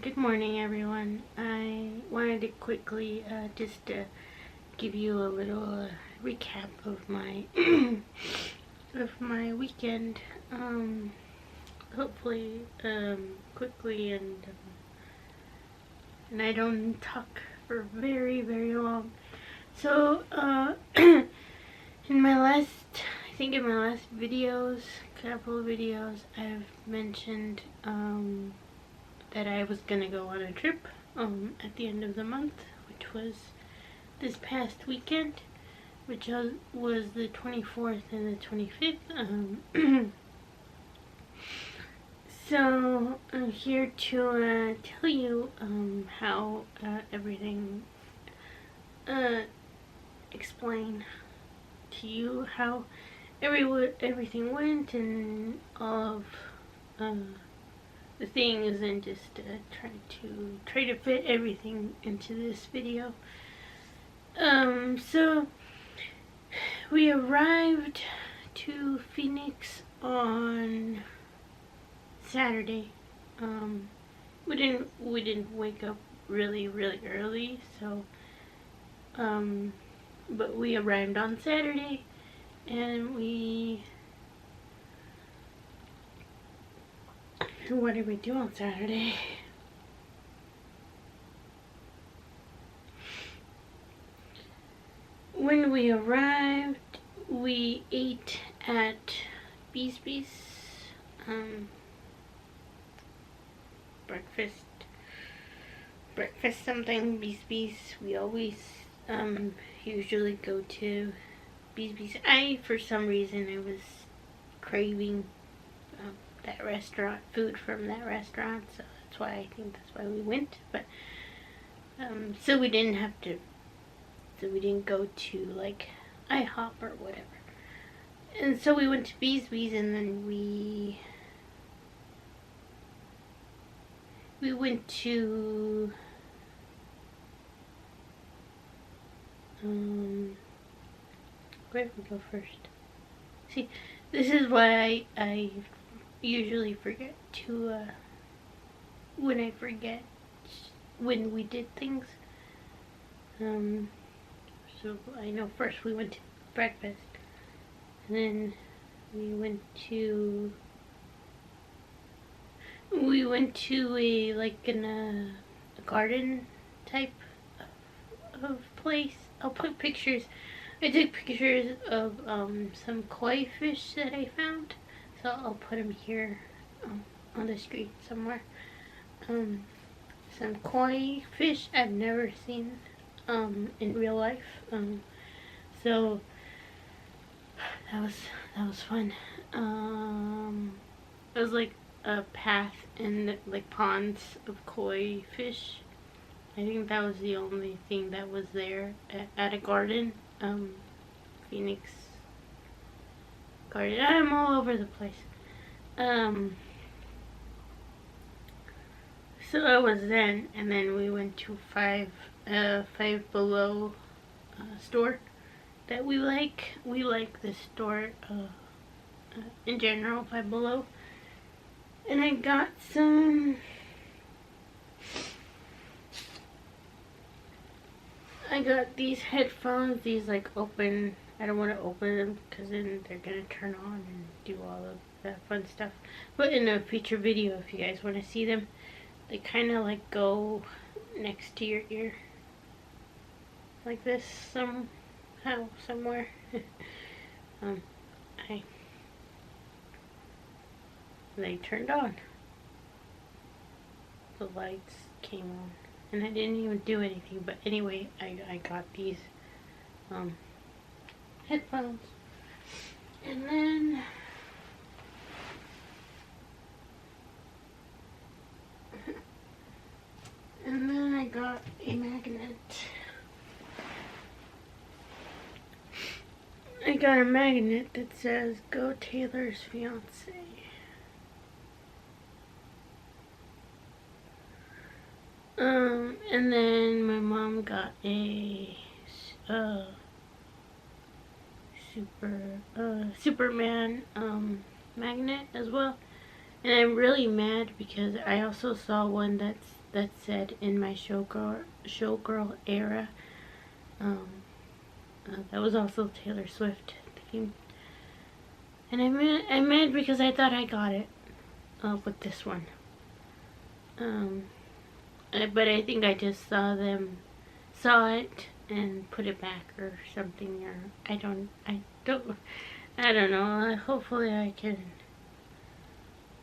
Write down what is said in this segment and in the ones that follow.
Good morning, everyone. I wanted to quickly just give you a little recap of my of my weekend. Hopefully, quickly, and I don't talk for very long. So, in my last, I think in my last couple of videos, I've mentioned that I was gonna go on a trip at the end of the month, which was this past weekend, which was the 24th and the 25th. So I'm here to tell you how everything, explain to you how everything went and all of the things, and just try to fit everything into this video. So we arrived to Phoenix on Saturday. We didn't wake up really early, so but we arrived on Saturday, and what did we do on Saturday? When we arrived, we ate at Beesby's, breakfast something, Beesby's. We always, usually go to Beesby's. For some reason, I was craving that restaurant, food from that restaurant, so that's why we went. But so we didn't go to like IHOP or whatever. And so we went to Beesby's, and then we went to where did we go first? See, this is why I usually forget to when I forget when we did things. So I know first we went to breakfast, and then we went to a garden type of place. I'll put pictures. I took pictures of some koi fish that I found, so I'll put them here on the screen somewhere. Some koi fish I've never seen in real life. So that was fun. It was like a path in like ponds of koi fish. I think that was the only thing that was there at a garden. Phoenix garden. I'm all over the place. So that was then, and then we went to Five Below store that we like. We like this store in general, Five Below. And I got these headphones, these like open. I don't want to open them because then they're gonna turn on and do all of that fun stuff. But in a future video, if you guys want to see them, they kind of like go next to your ear, like this somewhere. They turned on. The lights came on, and I didn't even do anything. But anyway, I got these headphones, and then I got a magnet. I got a magnet that says "Go Taylor's Fiance." And then my mom got a Superman magnet as well. And I'm really mad because I also saw one that said in my showgirl era. That was also Taylor Swift theme. And I'm mad because I thought I got it with this one. But I think I just saw it and put it back or something, or I don't know. Hopefully I can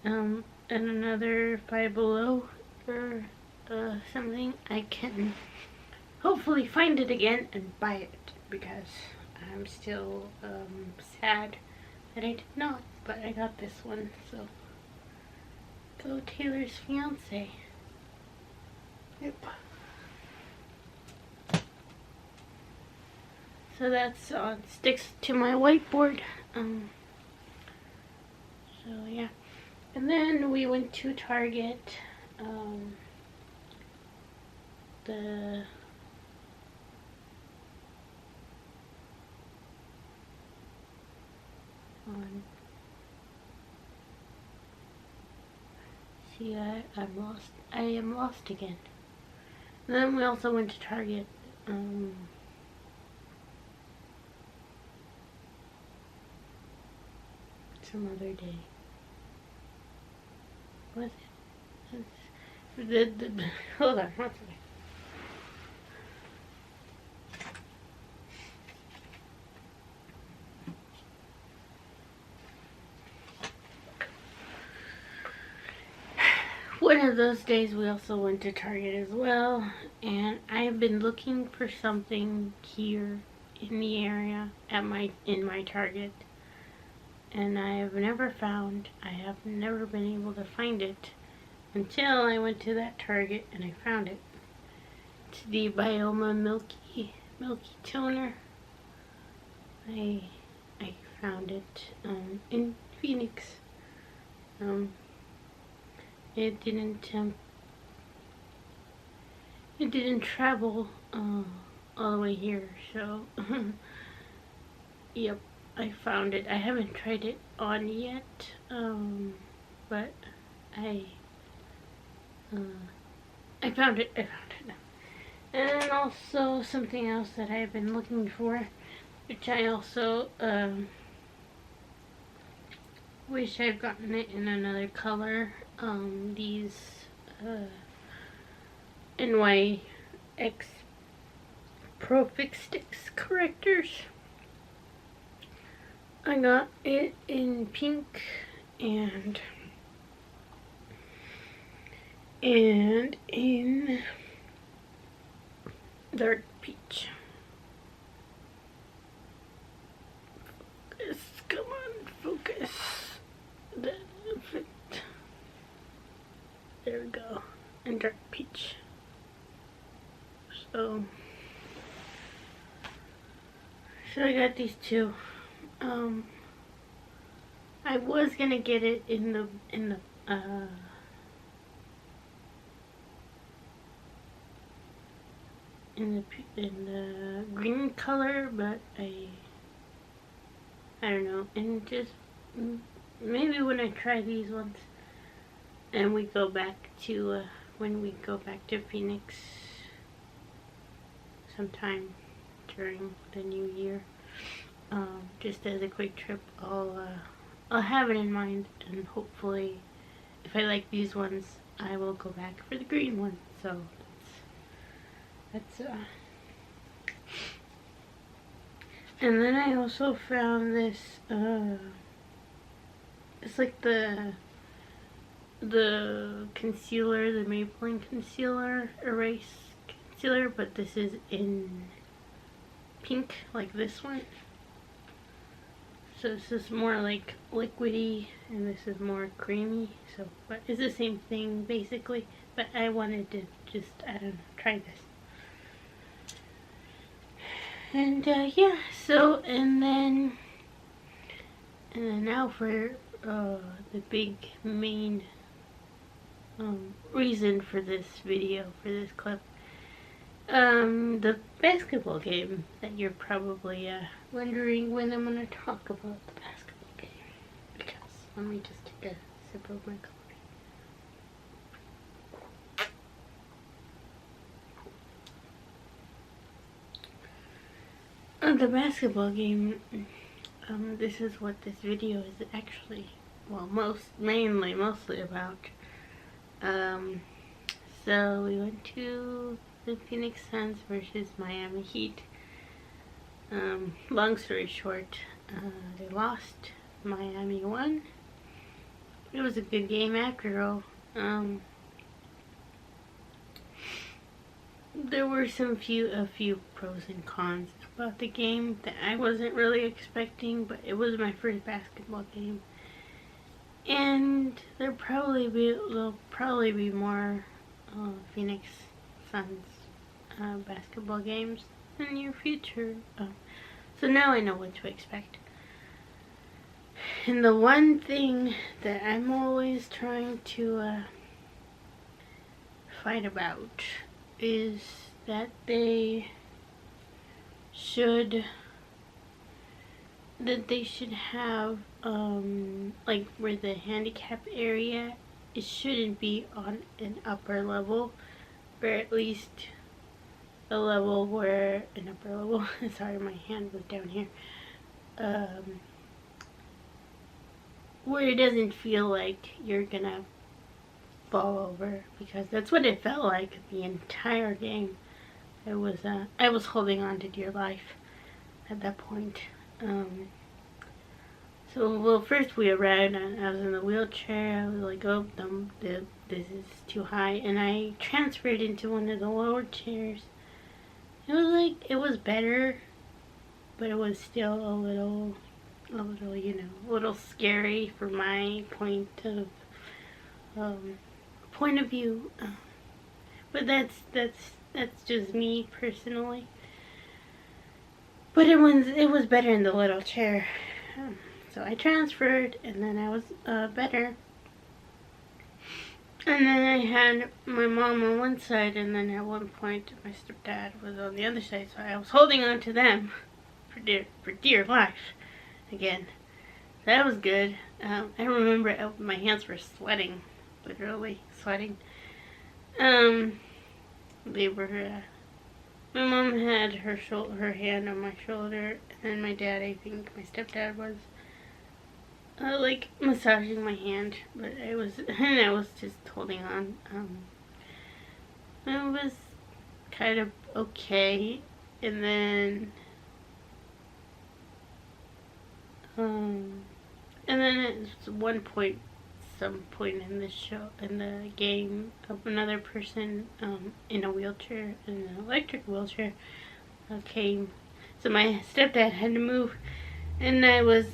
in another Five Below or something, I can hopefully find it again and buy it, because I'm still sad that I did not, but I got this one. So go Taylor's fiance. Yep. So that's sticks to my whiteboard. So yeah. And then we went to Target. See, I'm lost. I am lost again. And then we also went to Target. Some other day. Was it? Hold on, one second. One of those days we also went to Target as well, and I have been looking for something here in the area in my Target, and I have never been able to find it until I went to that Target and I found it. It's the Bioma Milky Toner. I found it in Phoenix. It didn't travel all the way here, so yep, I found it. I haven't tried it on yet, but I found it. And also something else that I've been looking for, which I also wish I've gotten it in another color. These NYX Pro Fix Sticks correctors. I got it in pink and in dark peach. Focus, come on, focus. There we go. And dark peach. So I got these two. I was gonna get it in the green color, but I don't know. And just maybe when I try these ones and we go back to when we go back to Phoenix sometime during the new year, just as a quick trip, I'll have it in mind, and hopefully if I like these ones I will go back for the green one. So that's and then I also found this it's like the concealer, the Maybelline concealer erase concealer, but this is in pink, like this one. So this is more like liquidy and this is more creamy, so but it's the same thing basically, but I wanted to just, I don't know, try this. And yeah, so and then now for the big main reason for this video, for this clip, the basketball game that you're probably wondering when I'm gonna talk about the basketball game, because let me just take a sip of my coffee. The basketball game, this is what this video is actually, well, mostly about. So we went to the Phoenix Suns versus Miami Heat. Long story short, they lost. Miami won. It was a good game after all. There were a few pros and cons about the game that I wasn't really expecting, but it was my first basketball game, and there'll probably be more Phoenix Suns basketball games in the near future. So now I know what to expect. And the one thing that I'm always trying to fight about is that they should have like where the handicap area, it shouldn't be on an upper level, or at least a level where an upper level sorry, my hand was down here, where it doesn't feel like you're gonna fall over, because that's what it felt like the entire game. I was holding on to dear life at that point. So first we arrived and I was in the wheelchair. I was like, oh, this is too high, and I transferred into one of the lower chairs. It was better, but it was still a little, a little scary for my point of view. But that's just me personally. But it was better in the little chair. So I transferred, and then I was better. And then I had my mom on one side, and then at one point my stepdad was on the other side. So I was holding on to them for dear life again. That was good. I remember my hands were sweating, literally sweating. They were. My mom had her hand on my shoulder, and then my dad, I think my stepdad, was like massaging my hand, but I was just holding on. It was kind of okay, and then at some point in the game, another person in a wheelchair, in an electric wheelchair, came. So my stepdad had to move, and I was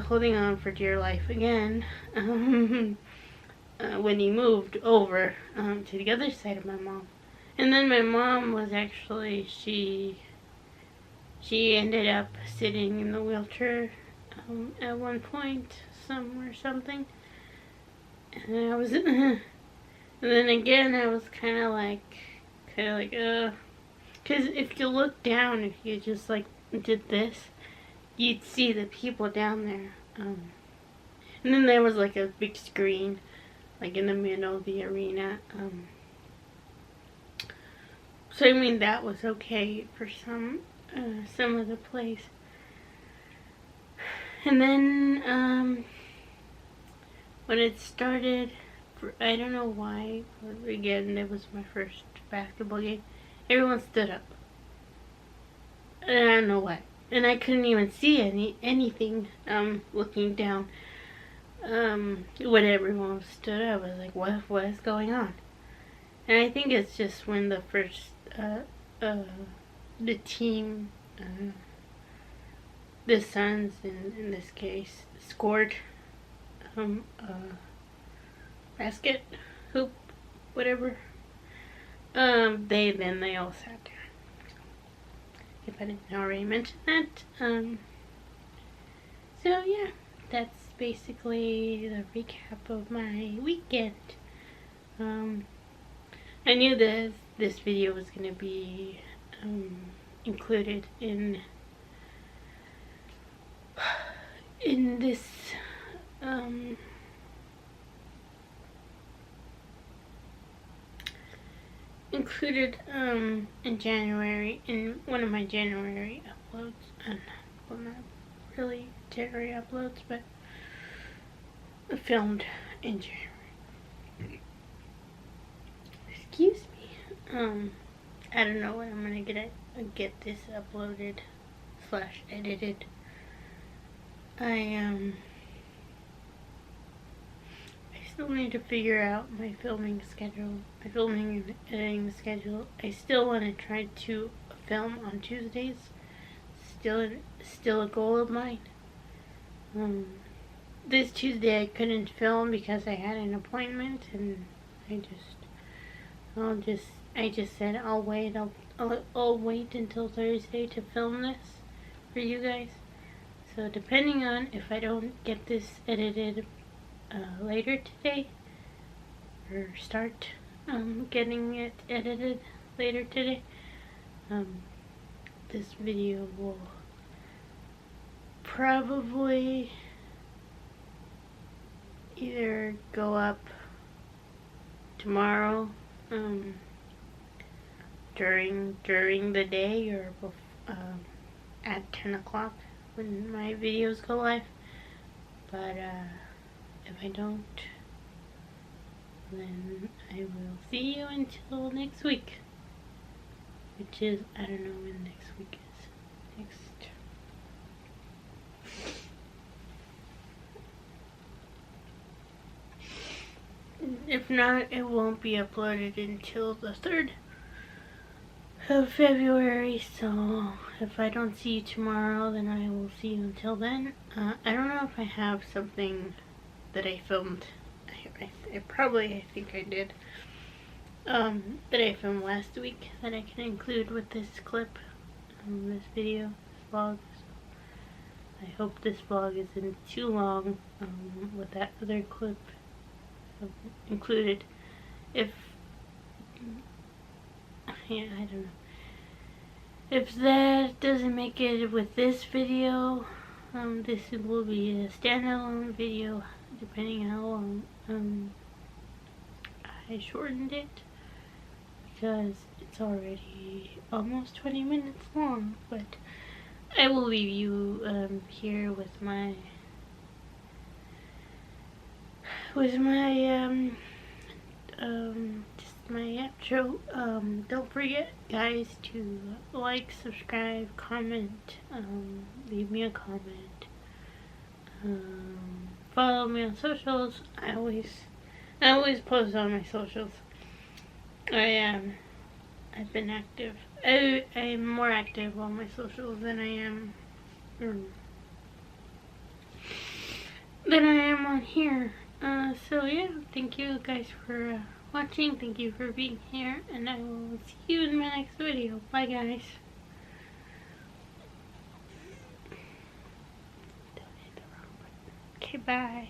holding on for dear life again when he moved over to the other side of my mom. And then my mom was actually, she ended up sitting in the wheelchair at one point, something. And I was, and then again I was kind of like, because if you look down, if you just like did this, you'd see the people down there. And then there was like a big screen, like in the middle of the arena. So I mean that was okay for some of the plays. And then when it started, I don't know why, but again, it was my first basketball game, everyone stood up. And I don't know why. And I couldn't even see anything looking down. When everyone stood up, I was like, what is going on? And I think it's just when the first, the team, the Suns in this case, scored basket, hoop, whatever, they all sat down. If I didn't already mention that. So yeah, that's basically the recap of my weekend. I knew this video was gonna be included in this included in January, in one of my January uploads. Well, not really January uploads, but filmed in January. Excuse me. I don't know when I'm gonna get this uploaded / edited. I still need to figure out my filming schedule, my filming and editing schedule. I still want to try to film on Tuesdays. Still a goal of mine. This Tuesday I couldn't film because I had an appointment, and I just said I'll wait. I'll wait until Thursday to film this for you guys. So depending on if I don't get this edited later today, or start getting it edited later today, this video will probably either go up tomorrow during the day, or at 10 o'clock when my videos go live. But if I don't, then I will see you until next week, which is, I don't know when next week is. If not, it won't be uploaded until the 3rd of February, so if I don't see you tomorrow, then I will see you until then. I don't know if I have something that I filmed. I think I did. That I filmed last week that I can include with this clip, this video, this vlog. So I hope this vlog isn't too long with that other clip included. If, yeah, I don't know. If that doesn't make it with this video, this will be a standalone video, depending how long I shortened it, because it's already almost 20 minutes long. But I will leave you here with my just my outro. Don't forget, guys, to like, subscribe, comment, leave me a comment, follow me on socials. I always post on my socials. I've been active. I'm more active on my socials than I am on here. So yeah, thank you guys for watching. Thank you for being here, and I will see you in my next video. Bye, guys. Don't hit the wrong button. Okay, bye.